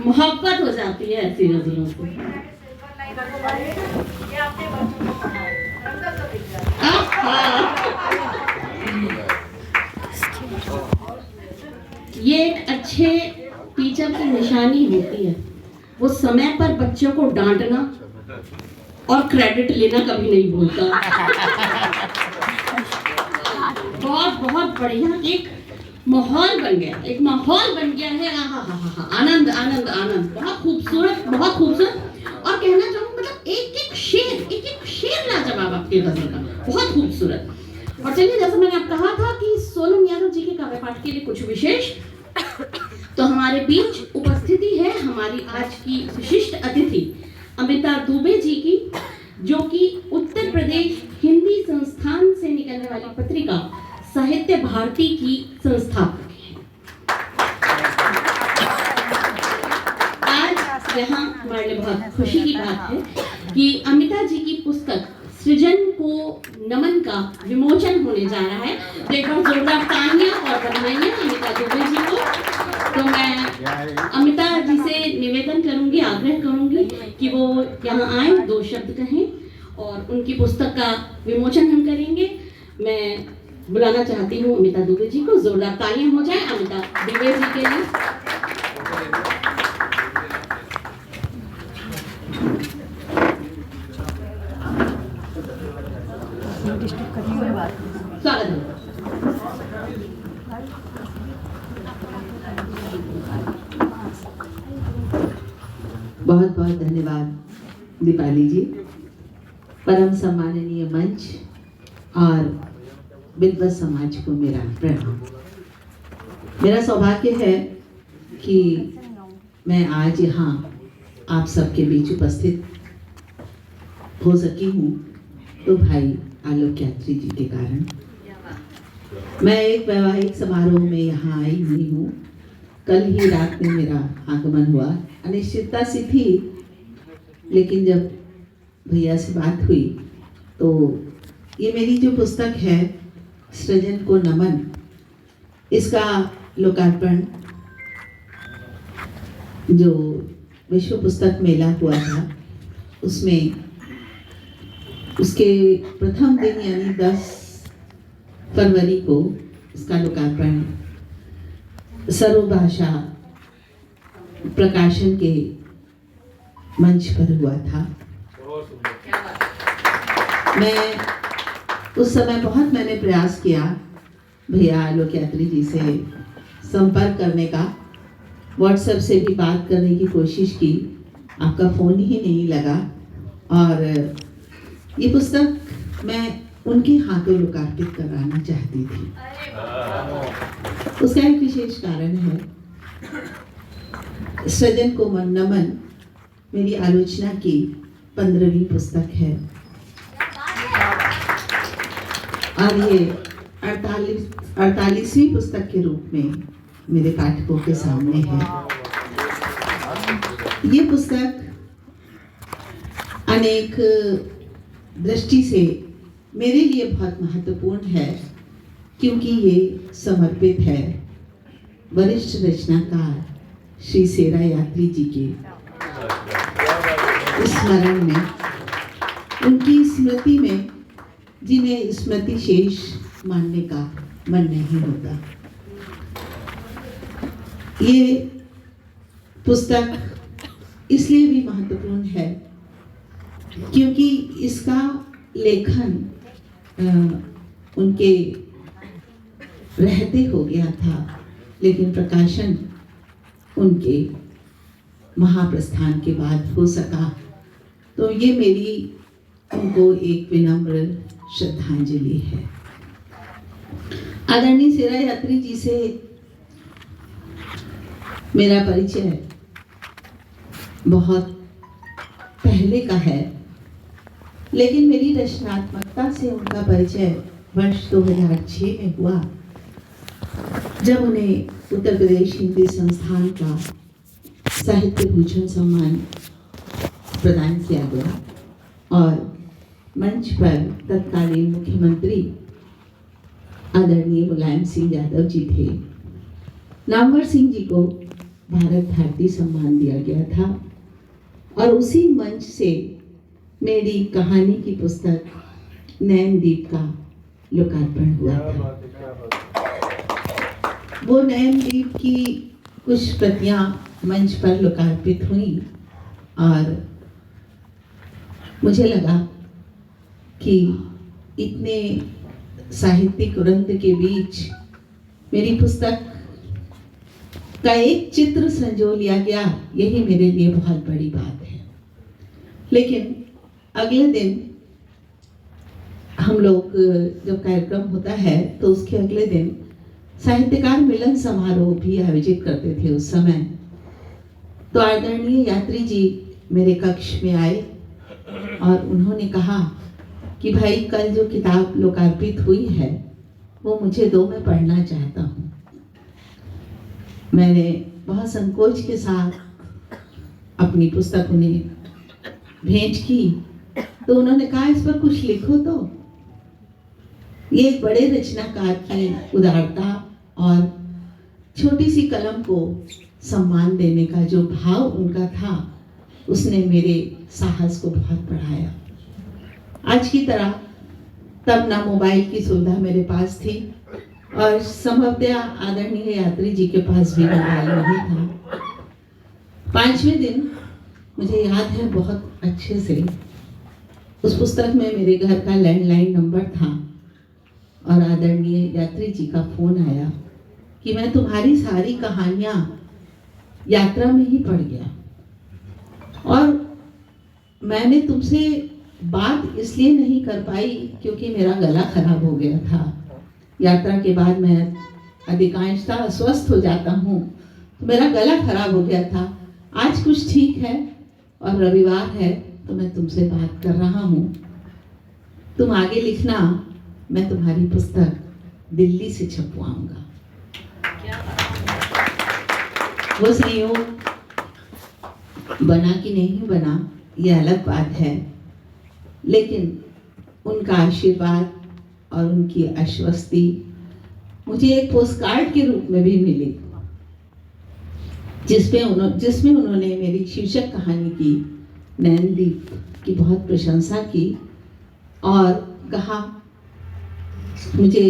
मोहब्बत हो जाती है ऐसी नजरों से। ये एक अच्छे टीचर की निशानी होती है, वो समय पर बच्चों को डांटना और क्रेडिट लेना कभी नहीं भूलता। बहुत बहुत बढ़िया एक माहौल बन गया, एक माहौल बन गया है। आनंद आनंद आनंद, बहुत खूबसूरत बहुत खूबसूरत। और कहना चाहूँ मतलब एक एक शेर लाजवाब आपके गजल का, बहुत खूबसूरत। और चलिए, जैसा मैंने आप कहा था कि सोनम यादव जी के काव्य पाठ के लिए कुछ विशेष, तो हमारे बीच उपस्थिति है हमारी आज की विशिष्ट अतिथि अमिता दुबे जी की, जो कि उत्तर प्रदेश हिंदी संस्थान से निकलने वाली पत्रिका साहित्य भारती की संस्थापक हैं। आज यहाँ हमारे लिए बहुत खुशी की बात है कि अमिता जी की पुस्तक सृजन को नमन का विमोचन होने जा रहा है। तो एक बार जोरदार तालियां और बधाइयां अमिता दुबे जी को। तो मैं अमिता जी से निवेदन करूंगी, आग्रह करूंगी कि वो यहाँ आए, दो शब्द कहें और उनकी पुस्तक का विमोचन हम करेंगे। मैं बुलाना चाहती हूँ अमिता दुबे जी को। जोरदार तालियां हो जाए अमिता दुबे जी के लिए। स्वागत है। बहुत बहुत धन्यवाद दीपाली जी, परम सम्माननीय मंच और विद्वत समाज को मेरा प्रणाम। मेरा सौभाग्य है कि मैं आज यहाँ आप सबके बीच उपस्थित हो सकी हूँ, तो भाई आलोक यात्री जी के कारण। मैं एक वैवाहिक समारोह में यहाँ आई हुई हूँ। कल ही रात में मेरा आगमन हुआ, अनिश्चितता सी थी, लेकिन जब भैया से बात हुई तो ये मेरी जो पुस्तक है सृजन को नमन, इसका लोकार्पण जो विश्व पुस्तक मेला हुआ था उसमें उसके प्रथम दिन यानी 10 फरवरी को इसका लोकार्पण सर्वभाषा प्रकाशन के मंच पर हुआ था। मैं उस समय बहुत मैंने प्रयास किया भैया आलोक यात्री जी से संपर्क करने का, व्हाट्सएप से भी बात करने की कोशिश की, आपका फ़ोन ही नहीं लगा। और ये पुस्तक मैं उनके हाथों लोकार्पित कराना चाहती थी। उसका एक विशेष कारण है। सृजन को नमन मेरी आलोचना की 15वीं पुस्तक है और ये 48वीं पुस्तक के रूप में मेरे पाठकों के सामने है। ये पुस्तक अनेक दृष्टि से मेरे लिए बहुत महत्वपूर्ण है, क्योंकि ये समर्पित है वरिष्ठ रचनाकार श्री सेरा यात्री जी के स्मरण में, उनकी स्मृति में, जिन्हें स्मृति शेष मानने का मन नहीं होता। ये पुस्तक इसलिए भी महत्वपूर्ण है क्योंकि इसका लेखन उनके रहते हो गया था, लेकिन प्रकाशन उनके महाप्रस्थान के बाद हो सका। तो ये मेरी उनको एक विनम्र श्रद्धांजलि है। आदरणीय सेरा यात्री जी से मेरा परिचय बहुत पहले का है, लेकिन मेरी रचनात्मकता से उनका परिचय वर्ष 2006 में हुआ, जब उन्हें उत्तर प्रदेश हिंदी संस्थान का साहित्य भूषण सम्मान प्रदान किया गया और मंच पर तत्कालीन मुख्यमंत्री आदरणीय मुलायम सिंह यादव जी थे। नामवर सिंह जी को भारत भारती सम्मान दिया गया था और उसी मंच से मेरी कहानी की पुस्तक नैनदीप का लोकार्पण हुआ था। वो नैनदीप की कुछ प्रतियां मंच पर लोकार्पित हुई और मुझे लगा कि इतने साहित्यिक रंग के बीच मेरी पुस्तक का एक चित्र संजो लिया गया, यही मेरे लिए बहुत बड़ी बात है। लेकिन अगले दिन हम लोग जब कार्यक्रम होता है तो उसके अगले दिन साहित्यकार मिलन समारोह भी आयोजित करते थे उस समय। तो आदरणीय यात्री जी मेरे कक्ष में आए और उन्होंने कहा कि भाई कल जो किताब लोकार्पित हुई है वो मुझे दो, मैं पढ़ना चाहता हूँ। मैंने बहुत संकोच के साथ अपनी पुस्तक उन्हें भेंट की, तो उन्होंने कहा इस पर कुछ लिखो। तो ये एक बड़े रचनाकार की उदारता और छोटी सी कलम को सम्मान देने का जो भाव उनका था, उसने मेरे साहस को बहुत बढ़ाया। आज की तरह तब ना मोबाइल की सुविधा मेरे पास थी और संभवतः आदरणीय यात्री जी के पास भी मोबाइल नहीं था। 5वें दिन मुझे याद है बहुत अच्छे से, उस पुस्तक में मेरे घर का लैंडलाइन नंबर था और आदरणीय यात्री जी का फोन आया कि मैं तुम्हारी सारी कहानियां यात्रा में ही पढ़ गया और मैंने तुमसे बात इसलिए नहीं कर पाई क्योंकि मेरा गला खराब हो गया था। यात्रा के बाद मैं अधिकांशतः अस्वस्थ हो जाता हूँ, तो मेरा गला खराब हो गया था। आज कुछ ठीक है और रविवार है तो मैं तुमसे बात कर रहा हूँ। तुम आगे लिखना, मैं तुम्हारी पुस्तक दिल्ली से छपवाऊंगा। वो संयोग बना कि नहीं बना ये अलग बात है, लेकिन उनका आशीर्वाद और उनकी आश्वस्ति मुझे एक पोस्टकार्ड के रूप में भी मिली, जिसमें उन्होंने मेरी शीर्षक कहानी की नैनदीप की बहुत प्रशंसा की और कहा, मुझे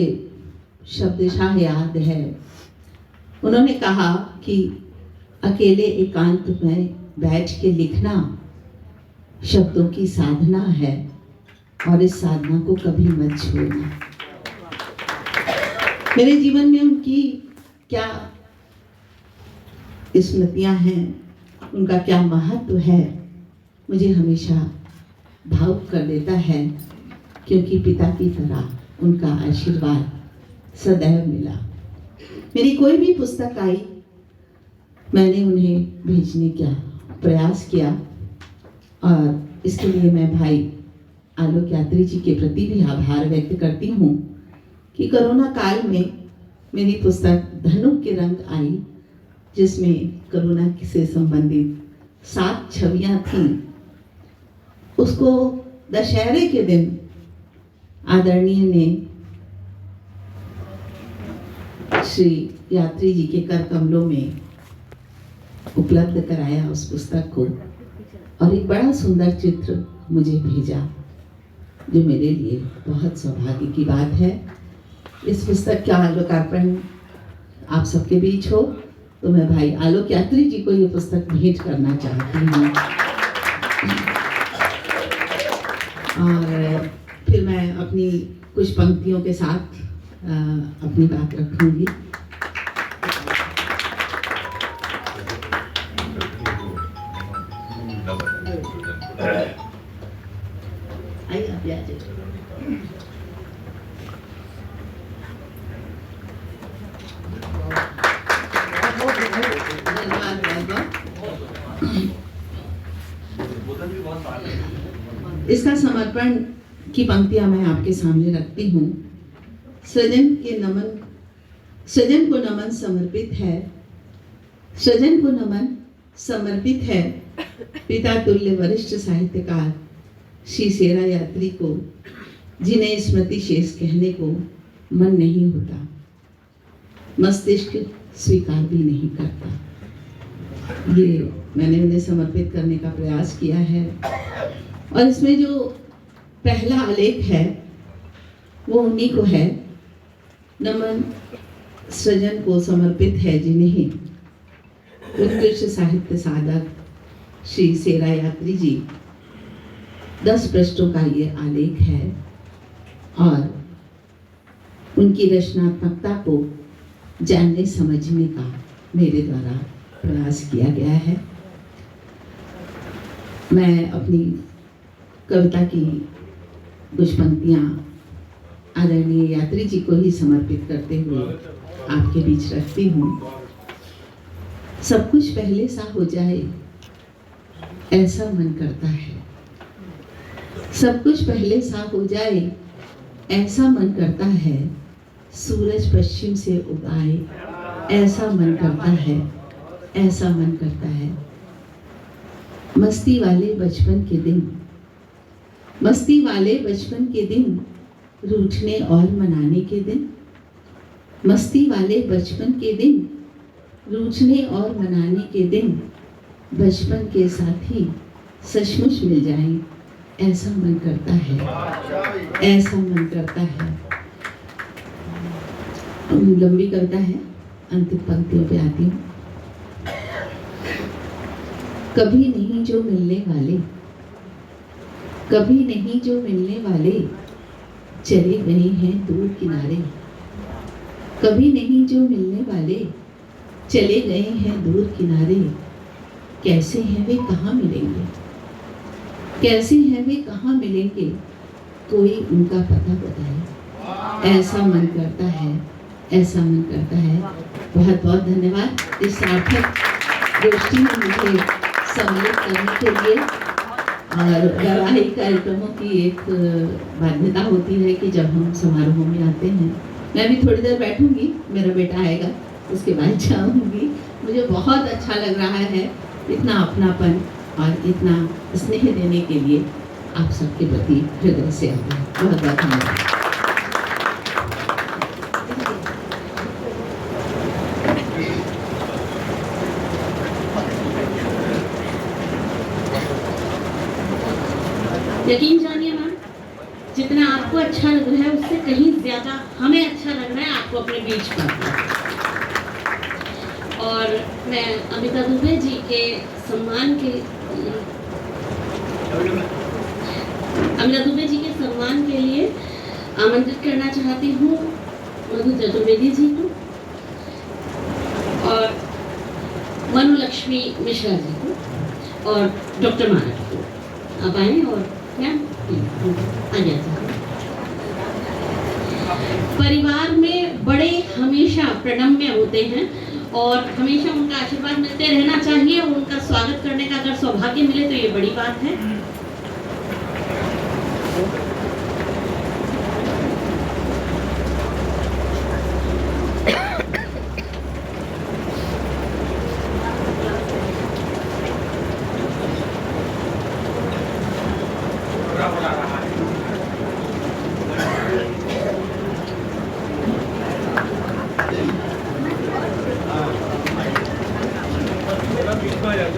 शब्दशः याद है, उन्होंने कहा कि अकेले एकांत में बैठ के लिखना शब्दों की साधना है और इस साधना को कभी मत छोड़ना। मेरे जीवन में उनकी क्या स्मृतियां हैं, उनका क्या महत्व है, मुझे हमेशा भावुक कर देता है, क्योंकि पिता की तरह उनका आशीर्वाद सदैव मिला। मेरी कोई भी पुस्तक आई, मैंने उन्हें भेजने का प्रयास किया और इसके लिए मैं भाई आलोक यात्री जी के प्रति भी आभार व्यक्त करती हूँ कि कोरोना काल में मेरी पुस्तक धनुक के रंग आई, जिसमें कोरोना से संबंधित 7 छवियां थीं। उसको दशहरे के दिन आदरणीय ने श्री यात्री जी के कर कमलों में उपलब्ध कराया उस पुस्तक को, और एक बड़ा सुंदर चित्र मुझे भेजा, जो मेरे लिए बहुत सौभाग्य की बात है। इस पुस्तक का लोकार्पण आप सबके बीच हो तो मैं भाई आलोक यात्री जी को ये पुस्तक भेंट करना चाहती हूँ। और फिर मैं अपनी कुछ पंक्तियों के साथ अपनी बात रखूंगी। आइए आप आ जाइए। इसका समर्पण की पंक्तियां मैं आपके सामने रखती हूँ। सृजन को नमन समर्पित है, सृजन को नमन समर्पित है पिता तुल्य वरिष्ठ साहित्यकार श्री सेरा यात्री को, जिन्हें स्मृति शेष कहने को मन नहीं होता, मस्तिष्क स्वीकार भी नहीं करता। ये मैंने उन्हें समर्पित करने का प्रयास किया है। और इसमें जो पहला आलेख है वो उन्हीं को है। नमन सृजन को समर्पित है, जिन्हें उत्कृष्ट साहित्य साधक श्री सेरा यात्री जी। 10 पृष्ठों का ये आलेख है और उनकी रचनात्मकता को जानने समझने का मेरे द्वारा प्रयास किया गया है। मैं अपनी कविता की कुछ पंक्तियाँ आदरणीय यात्री जी को ही समर्पित करते हुए आपके बीच रखती हूँ। सब कुछ पहले सा हो जाए ऐसा मन करता है, सब कुछ पहले सा हो जाए ऐसा मन करता है, सूरज पश्चिम से उगाए ऐसा मन करता है, ऐसा मन करता है। मस्ती वाले बचपन के दिन, मस्ती वाले बचपन के दिन, रूठने और मनाने के दिन, मस्ती वाले बचपन के दिन, रूठने और मनाने के दिन, बचपन के साथी सचमुच मिल जाएं ऐसा मन करता है, ऐसा मन करता है। लंबी कविता है, अंतिम पंक्तियों पे आती हूँ। कभी नहीं जो मिलने वाले, कभी नहीं जो मिलने वाले, चले गए हैं दूर किनारे। कभी नहीं जो मिलने वाले, चले गए हैं दूर किनारे। कैसे हैं वे, कहाँ मिलेंगे, कैसे हैं वे, कहाँ मिलेंगे, कोई उनका पता बताए ऐसा मन करता है, ऐसा मन करता है। बहुत बहुत धन्यवाद इस सार्थक गोष्ठी में मुझे सम्मिलित करने के लिए। और वैवाहिक कार्यक्रमों की एक बाध्यता होती है कि जब हम समारोह में आते हैं, मैं भी थोड़ी देर बैठूंगी, मेरा बेटा आएगा, उसके बाद जाऊंगी। मुझे बहुत अच्छा लग रहा है, इतना अपनापन और इतना स्नेह देने के लिए आप सबके प्रति हृदय से आता है। बहुत बहुत धन्यवाद। यकीन जानिए मैम, जितना आपको अच्छा लग रहा है उससे कहीं ज्यादा हमें अच्छा लग रहा है आपको अपने बीच पर। और मैं अमिता दुबे जी के सम्मान के लिए आमंत्रित करना चाहती हूँ मधु चतुर्वेदी जी को और मनु लक्ष्मी मिश्रा जी को और डॉक्टर मानक को। आप आए और मैम आ जाए। परिवार में बड़े हमेशा प्रणम्य होते हैं और हमेशा उनका आशीर्वाद मिलते रहना चाहिए। उनका स्वागत करने का अगर सौभाग्य मिले तो ये बड़ी बात है।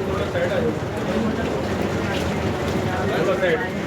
थोड़ा साइड आ जाओ,